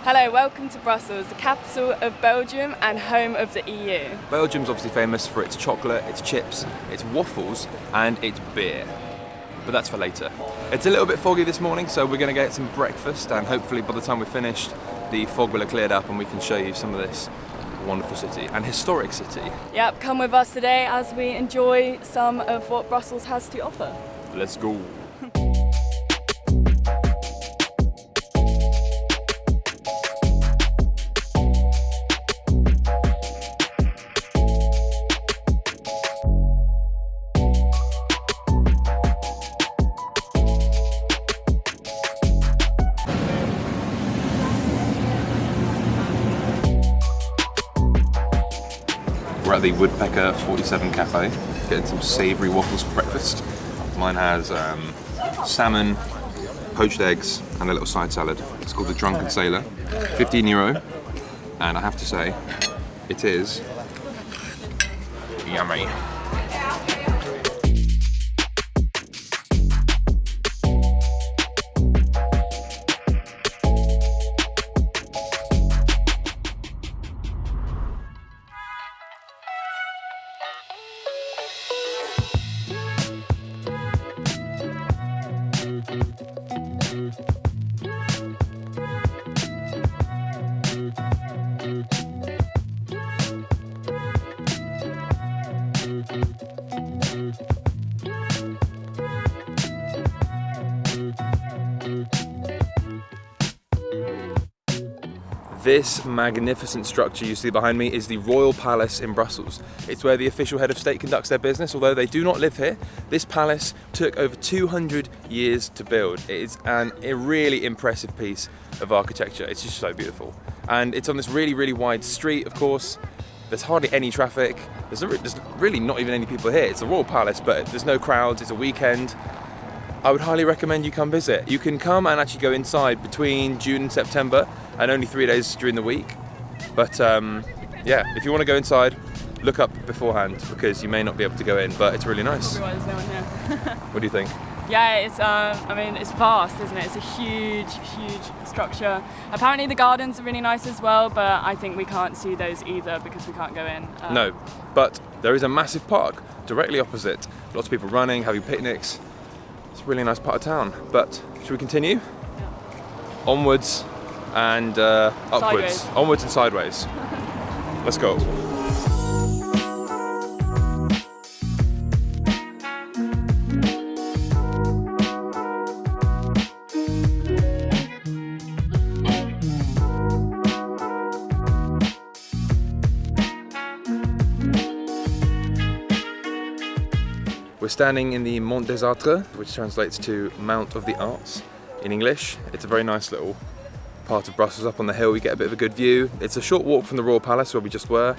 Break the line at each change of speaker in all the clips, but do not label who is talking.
Hello, welcome to Brussels, the capital of Belgium and home of the EU.
Belgium's obviously famous for its chocolate, its chips, its waffles and its beer. But that's for later. It's a little bit foggy this morning, so we're going to get some breakfast and hopefully by the time we're finished the fog will have cleared up and we can show you some of this wonderful city and historic city.
Yep, come with us today as we enjoy some of what Brussels has to offer.
Let's go. We're at the Woodpecker 47 cafe, getting some savoury waffles for breakfast. Mine has salmon, poached eggs and a little side salad. It's called the Drunken Sailor, €15, and I have to say, it is yummy. This magnificent structure you see behind me is the Royal Palace in Brussels. It's where the official head of state conducts their business. Although they do not live here, this palace took over 200 years to build. It is a really impressive piece of architecture. It's just so beautiful. And it's on this really, really wide street, of course. There's hardly any traffic. There's really not even any people here. It's the Royal Palace, but there's no crowds. It's a weekend. I would highly recommend you come visit. You can come and actually go inside between June and September and only 3 days during the week. But yeah, if you want to go inside, look up beforehand because you may not be able to go in, but it's really nice.
There's no one here.
What do you think?
Yeah, it's I mean, it's vast, isn't it? It's a huge, huge structure. Apparently the gardens are really nice as well, but I think we can't see those either because we can't go in.
No, but there is a massive park directly opposite. Lots of people running, having picnics. It's a really nice part of town. But should we continue?
Yeah.
Onwards and upwards.
Sideways.
Onwards and sideways. Let's go. We're standing in the Mont des Arts, which translates to Mount of the Arts in English. It's a very nice little part of Brussels up on the hill. You get a bit of a good view. It's a short walk from the Royal Palace where we just were.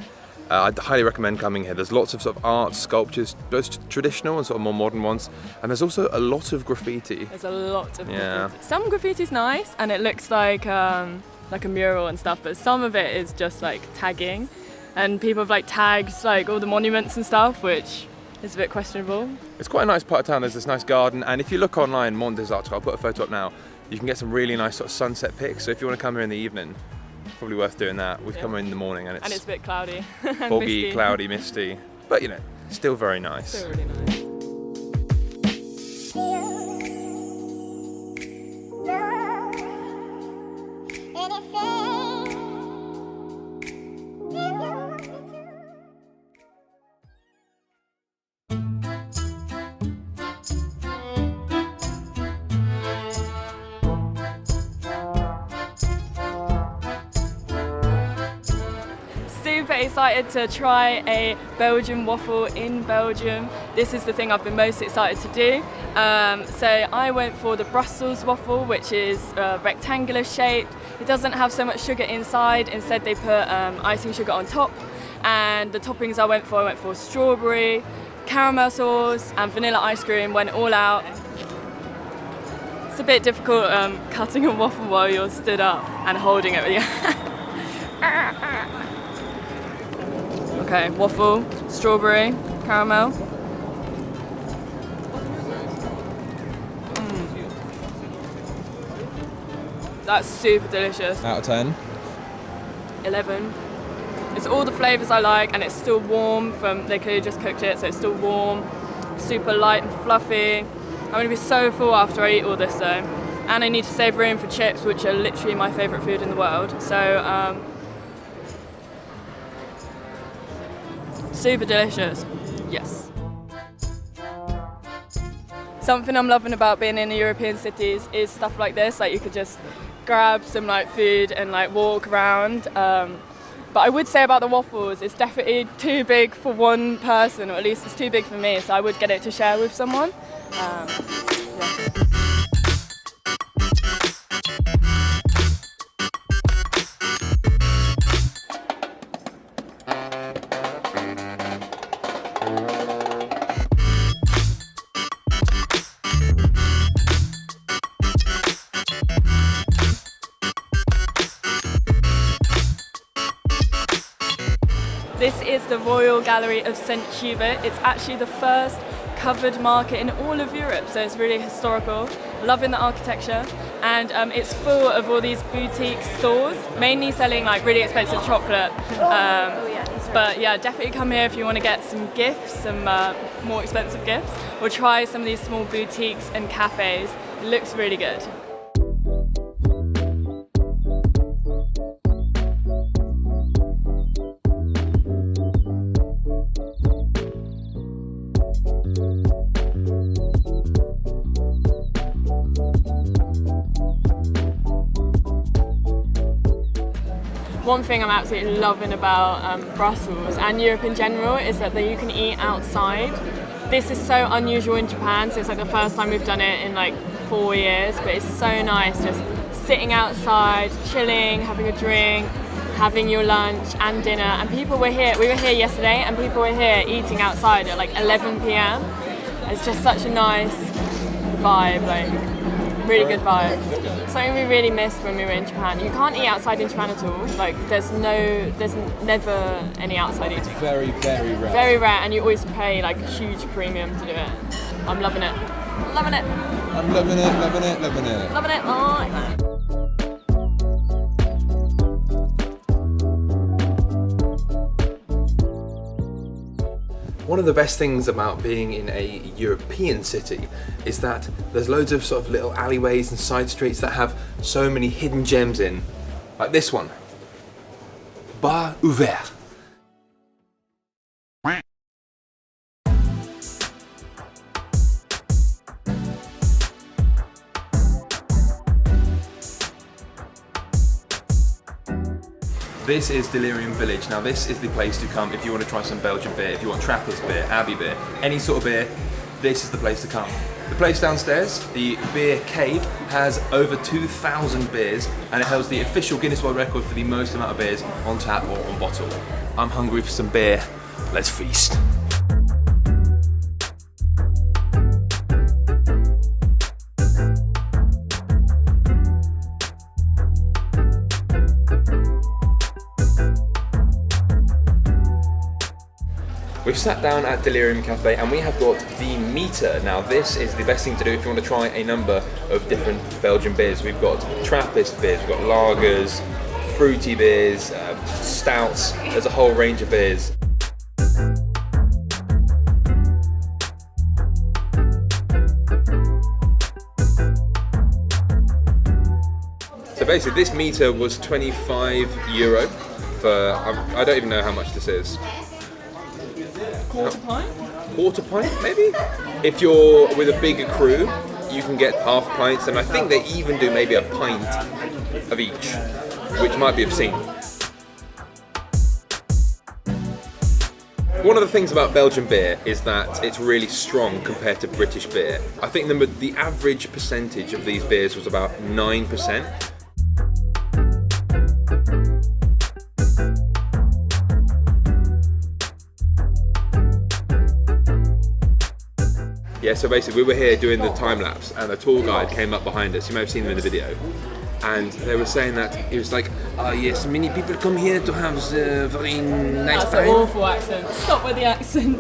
I'd highly recommend coming here. There's lots of sort of art, sculptures, both traditional and sort of more modern ones. And there's also a lot of graffiti.
There's a lot of graffiti. Some graffiti's nice and it looks like a mural and stuff, but some of it is just like tagging. And people have like tagged like all the monuments and stuff, which is a bit questionable.
It's quite a nice part of town. There's this nice garden, and if you look online, Mont des Arts, I'll put a photo up now, you can get some really nice sort of sunset pics. So if you want to come here in the evening, probably worth doing that. We've come in the morning and it's
a bit cloudy.
Foggy,
misty.
cloudy, misty, but you know, still very nice.
Still really nice. Super excited to try a Belgian waffle in Belgium. This is the thing I've been most excited to do. So I went for the Brussels waffle, which is rectangular shaped. It doesn't have so much sugar inside. Instead they put icing sugar on top. And the toppings I went for strawberry, caramel sauce and vanilla ice cream. Went all out. It's a bit difficult cutting a waffle while you're stood up and holding it with your Okay, waffle, strawberry, caramel. That's super delicious.
Out of 10?
11. It's all the flavours I like, and it's still warm they could have just cooked it, so it's still warm, super light and fluffy. I'm going to be so full after I eat all this though. And I need to save room for chips, which are literally my favourite food in the world. So, super delicious. Yes. Something I'm loving about being in the European cities is stuff like this. Like you could just grab some like food and like walk around. But I would say about the waffles, it's definitely too big for one person, or at least it's too big for me. So I would get it to share with someone. Yeah. This is the Royal Gallery of St.Hubert. It's actually the first covered market in all of Europe, so it's really historical. Loving the architecture, and it's full of all these boutique stores, mainly selling like really expensive chocolate. But yeah, definitely come here if you want to get some gifts, some more expensive gifts, or try some of these small boutiques and cafes. It looks really good. One thing I'm absolutely loving about Brussels and Europe in general is that you can eat outside. This is so unusual in Japan, so it's like the first time we've done it in like 4 years, but it's so nice just sitting outside, chilling, having a drink, having your lunch and dinner. And we were here yesterday, and people were here eating outside at like 11 p.m. It's just such a nice vibe, like really good vibe. Something we really missed when we were in Japan. You can't eat outside in Japan at all. Like there's never any outside eating.
Very, very rare.
Very rare, and you always pay like a huge premium to do it. I'm loving it. Loving it.
I'm loving it, loving it, loving it.
Loving it. Oh.
One of the best things about being in a European city is that there's loads of sort of little alleyways and side streets that have so many hidden gems in, like this one, Bar Ouvert. This is Delirium Village. Now this is the place to come if you want to try some Belgian beer, if you want Trappist beer, Abbey beer, any sort of beer, this is the place to come. The place downstairs, the Beer Cave, has over 2,000 beers, and it holds the official Guinness World Record for the most amount of beers on tap or on bottle. I'm hungry for some beer. Let's feast. We've sat down at Delirium Cafe and we have got the meter. Now this is the best thing to do if you want to try a number of different Belgian beers. We've got Trappist beers, we've got lagers, fruity beers, stouts, there's a whole range of beers. So basically this meter was €25 for, I don't even know how much this is.
Quarter pint?
Quarter pint, maybe? If you're with a bigger crew, you can get half pints, and I think they even do maybe a pint of each, which might be obscene. One of the things about Belgian beer is that it's really strong compared to British beer. I think the average percentage of these beers was about 9%. Yeah, so basically we were here doing the time lapse and a tour guide came up behind us. You may have seen them in the video. And they were saying that it was like, oh yes, many people come here to have the very nice
That's
time.
an awful accent. Stop with the accent.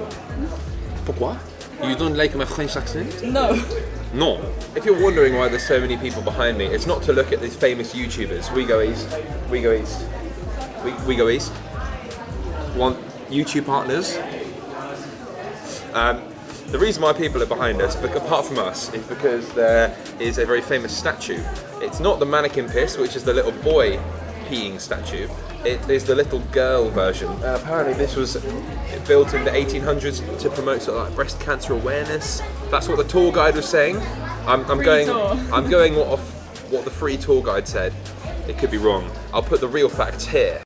Pourquoi? You don't like my French accent?
No.
No. If you're wondering why there's so many people behind me, it's not to look at these famous YouTubers. We go east. We go east. We go east. Want YouTube partners? The reason why people are behind us, apart from us, is because there is a very famous statue. It's not the Jeanneke Pis, which is the little boy peeing statue. It is the little girl version. Apparently this was built in the 1800s to promote sort of like breast cancer awareness. That's what the tour guide was saying. I'm going off what the free tour guide said. It could be wrong. I'll put the real facts here.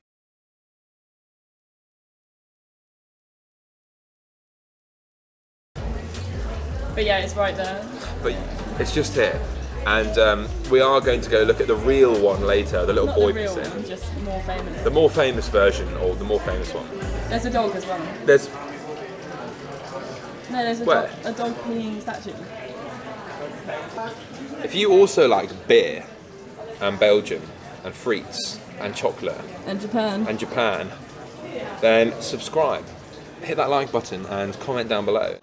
But yeah, it's right there.
But it's just here. And we are going to go look at the real one later, the little
Not
boy
the real
percent.
one, just more famous.
The more famous version, or the more famous one.
There's a dog as well.
There's
a dog peeing statue.
If you also like beer and Belgium and Frits and chocolate
And Japan.
then subscribe. Hit that like button and comment down below.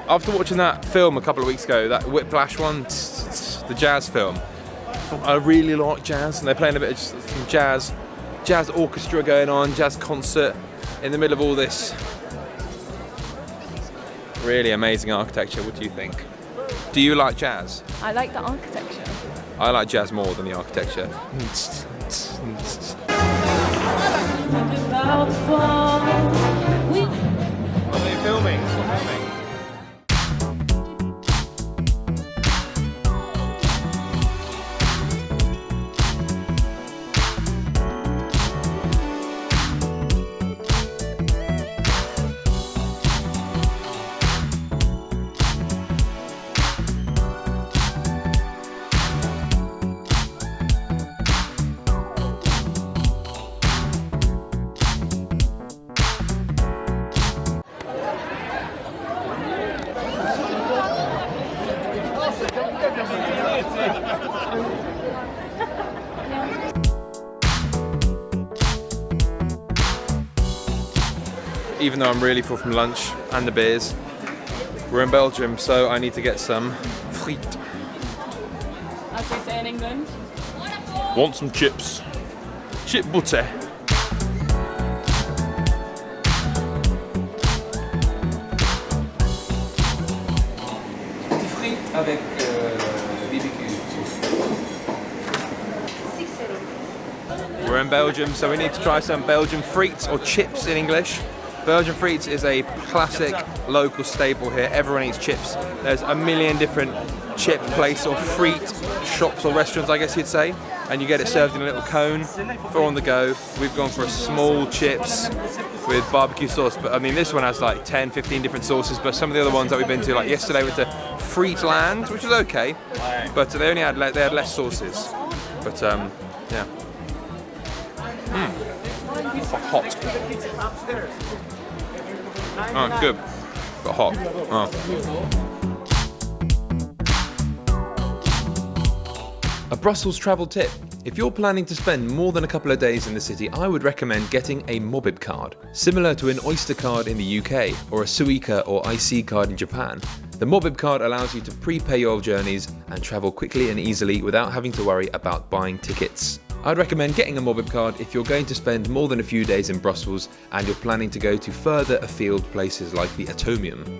After watching that film a couple of weeks ago, that Whiplash one, the jazz film, I really like jazz, and they're playing a bit of some jazz orchestra going on, jazz concert in the middle of all this really amazing architecture. What do you think? Do you like jazz?
I like the architecture.
I like jazz more than the architecture. Are they filming? Stop filming. Even though I'm really full from lunch and the beers, we're in Belgium, so I need to get some frites.
As we say in England.
Want some chips? Chip butter. Frites avec BBQ. We're in Belgium, so we need to try some Belgian frites, or chips in English. Belgian frites is a classic local staple here. Everyone eats chips. There's a million different chip places or frite shops or restaurants, I guess you'd say, and you get it served in a little cone for on the go. We've gone for a small chips with barbecue sauce, but I mean this one has like 10, 15 different sauces, but some of the other ones that we've been to, like yesterday, went to Frietland, which was okay, but they only had less sauces. But yeah. Hot. Oh, good. But hot. Oh. A Brussels travel tip. If you're planning to spend more than a couple of days in the city, I would recommend getting a Mobib card. Similar to an Oyster card in the UK or a Suica or IC card in Japan, the Mobib card allows you to prepay your journeys and travel quickly and easily without having to worry about buying tickets. I'd recommend getting a Mobib card if you're going to spend more than a few days in Brussels and you're planning to go to further afield places like the Atomium.